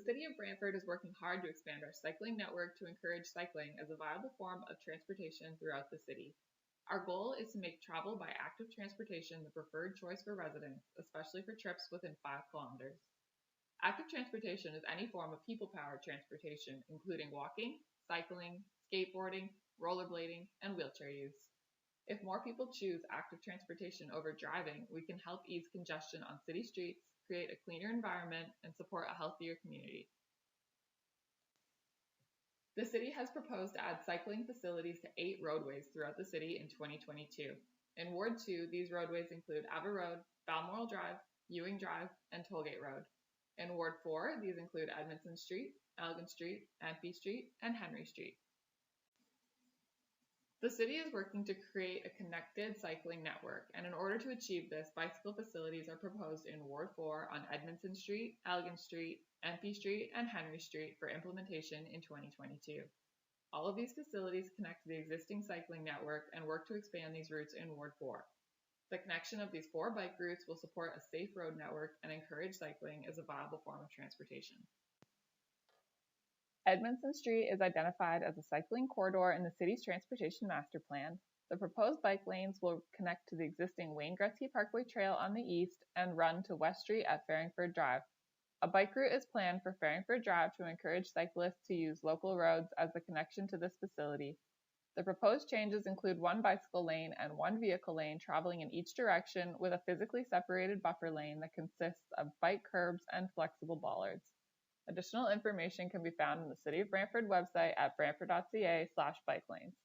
The City of Brantford is working hard to expand our cycling network to encourage cycling as a viable form of transportation throughout the city. Our goal is to make travel by active transportation the preferred choice for residents, especially for trips within 5 kilometers. Active transportation is any form of people-powered transportation, including walking, cycling, skateboarding, rollerblading, and wheelchair use. If more people choose active transportation over driving, we can help ease congestion on city streets, create a cleaner environment, and support a healthier community. The city has proposed to add cycling facilities to 8 roadways throughout the city in 2022. In Ward 2, these roadways include Ava Road, Balmoral Drive, Ewing Drive, and Tollgate Road. In Ward 4, these include Edmondson Street, Elgin Street, Empey Street, and Henry Street. The city is working to create a connected cycling network, and in order to achieve this, bicycle facilities are proposed in Ward 4 on Edmondson Street, Elgin Street, Empey Street, and Henry Street for implementation in 2022. All of these facilities connect to the existing cycling network and work to expand these routes in Ward 4. The connection of these 4 bike routes will support a safe road network and encourage cycling as a viable form of transportation. Edmondson Street is identified as a cycling corridor in the city's transportation master plan. The proposed bike lanes will connect to the existing Wayne Gretzky Parkway Trail on the east and run to West Street at Farringford Drive. A bike route is planned for Farringford Drive to encourage cyclists to use local roads as the connection to this facility. The proposed changes include 1 bicycle lane and 1 vehicle lane traveling in each direction with a physically separated buffer lane that consists of bike curbs and flexible bollards. Additional information can be found on the City of Brantford website at brantford.ca/bike lanes.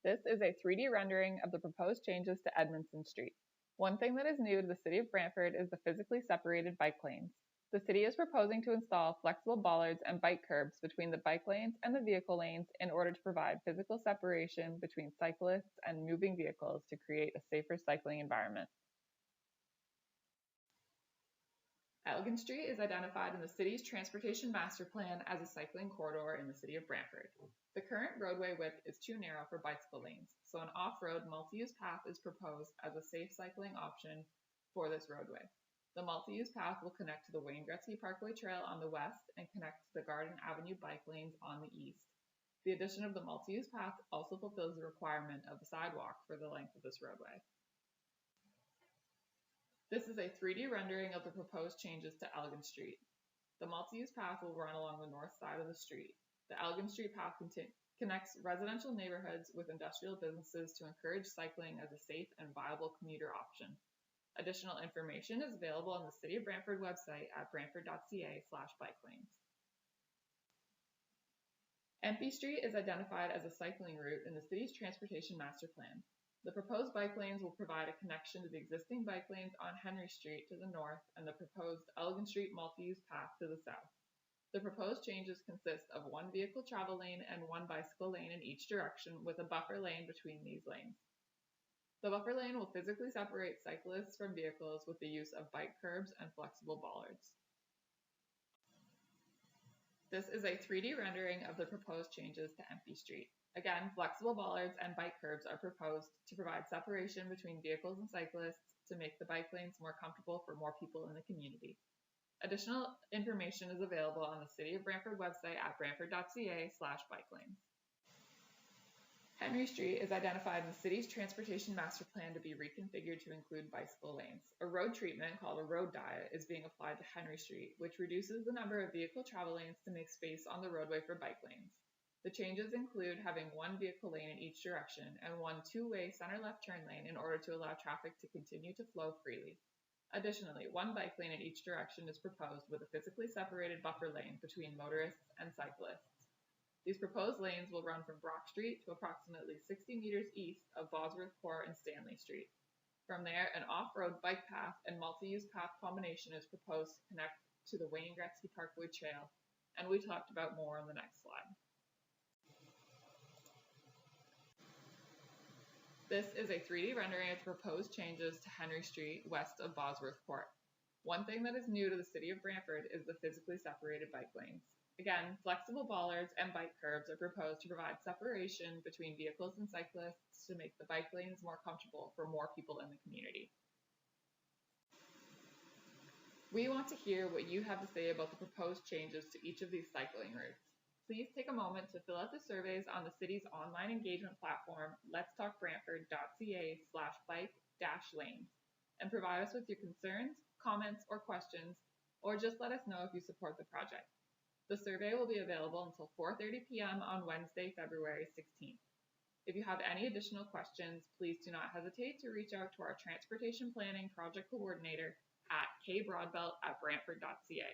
This is a 3D rendering of the proposed changes to Edmondson Street. One thing that is new to the City of Brantford is the physically separated bike lanes. The city is proposing to install flexible bollards and bike curbs between the bike lanes and the vehicle lanes in order to provide physical separation between cyclists and moving vehicles to create a safer cycling environment. Elgin Street is identified in the city's transportation master plan as a cycling corridor in the city of Brantford. The current roadway width is too narrow for bicycle lanes, so an off-road multi-use path is proposed as a safe cycling option for this roadway. The multi-use path will connect to the Wayne Gretzky Parkway Trail on the west and connect to the Garden Avenue bike lanes on the east. The addition of the multi-use path also fulfills the requirement of the sidewalk for the length of this roadway. This is a 3D rendering of the proposed changes to Elgin Street. The multi-use path will run along the north side of the street. The Elgin Street path connects residential neighborhoods with industrial businesses to encourage cycling as a safe and viable commuter option. Additional information is available on the City of Brantford website at brantford.ca/bike lanes. Empey Street is identified as a cycling route in the city's transportation master plan. The proposed bike lanes will provide a connection to the existing bike lanes on Henry Street to the north and the proposed Elgin Street multi-use path to the south. The proposed changes consist of 1 vehicle travel lane and 1 bicycle lane in each direction with a buffer lane between these lanes. The buffer lane will physically separate cyclists from vehicles with the use of bike curbs and flexible bollards. This is a 3D rendering of the proposed changes to Empey Street. Again, flexible bollards and bike curbs are proposed to provide separation between vehicles and cyclists to make the bike lanes more comfortable for more people in the community. Additional information is available on the City of Brantford website at brantford.ca/bike lanes. Henry Street is identified in the city's transportation master plan to be reconfigured to include bicycle lanes. A road treatment called a road diet is being applied to Henry Street, which reduces the number of vehicle travel lanes to make space on the roadway for bike lanes. The changes include having 1 vehicle lane in each direction and 1 two-way center-left turn lane in order to allow traffic to continue to flow freely. Additionally, 1 bike lane in each direction is proposed with a physically separated buffer lane between motorists and cyclists. These proposed lanes will run from Brock Street to approximately 60 meters east of Bosworth Court and Stanley Street. From there, an off-road bike path and multi-use path combination is proposed to connect to the Wayne Gretzky Parkway Trail, and we talked about more on the next slide. This is a 3D rendering of the proposed changes to Henry Street west of Bosworth Court. One thing that is new to the City of Brantford is the physically separated bike lanes. Again, flexible bollards and bike curbs are proposed to provide separation between vehicles and cyclists to make the bike lanes more comfortable for more people in the community. We want to hear what you have to say about the proposed changes to each of these cycling routes. Please take a moment to fill out the surveys on the city's online engagement platform, letstalkbrantford.ca/bike-lanes, and provide us with your concerns, comments, or questions, or just let us know if you support the project. The survey will be available until 4:30 p.m. on Wednesday, February 16th. If you have any additional questions, please do not hesitate to reach out to our Transportation Planning Project Coordinator at kbroadbelt@brantford.ca.